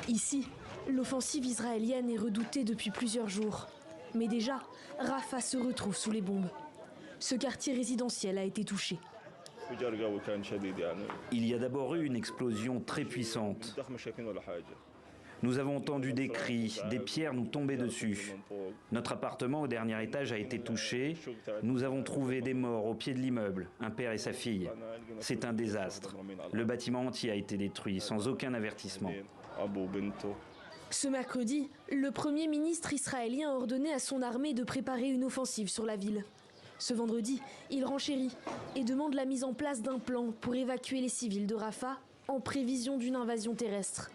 Ici, l'offensive israélienne est redoutée depuis plusieurs jours. Mais déjà, Rafah se retrouve sous les bombes. Ce quartier résidentiel a été touché. Il y a d'abord eu une explosion très puissante. Nous avons entendu des cris, des pierres nous tomber dessus. Notre appartement au dernier étage a été touché. Nous avons trouvé des morts au pied de l'immeuble, un père et sa fille. C'est un désastre. Le bâtiment entier a été détruit sans aucun avertissement. Ce mercredi, le Premier ministre israélien a ordonné à son armée de préparer une offensive sur la ville. Ce vendredi, il renchérit et demande la mise en place d'un plan pour évacuer les civils de Rafah en prévision d'une invasion terrestre.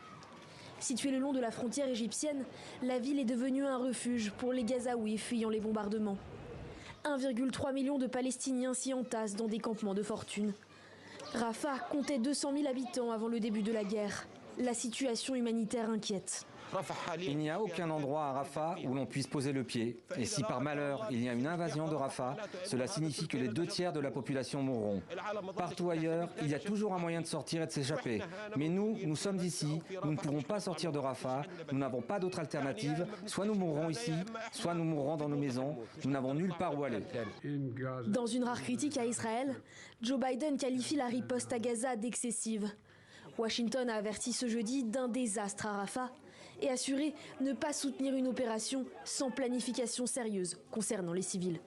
Située le long de la frontière égyptienne, la ville est devenue un refuge pour les Gazaouis fuyant les bombardements. 1,3 million de Palestiniens s'y entassent dans des campements de fortune. Rafah comptait 200 000 habitants avant le début de la guerre. La situation humanitaire inquiète. Il n'y a aucun endroit à Rafah où l'on puisse poser le pied. Et si par malheur il y a une invasion de Rafah, cela signifie que les 2/3 de la population mourront. Partout ailleurs, il y a toujours un moyen de sortir et de s'échapper. Mais nous sommes ici, nous ne pourrons pas sortir de Rafah, nous n'avons pas d'autre alternative. Soit nous mourrons ici, soit nous mourrons dans nos maisons. Nous n'avons nulle part où aller. Dans une rare critique à Israël, Joe Biden qualifie la riposte à Gaza d'excessive. Washington a averti ce jeudi d'un désastre à Rafah et assuré ne pas soutenir une opération sans planification sérieuse concernant les civils.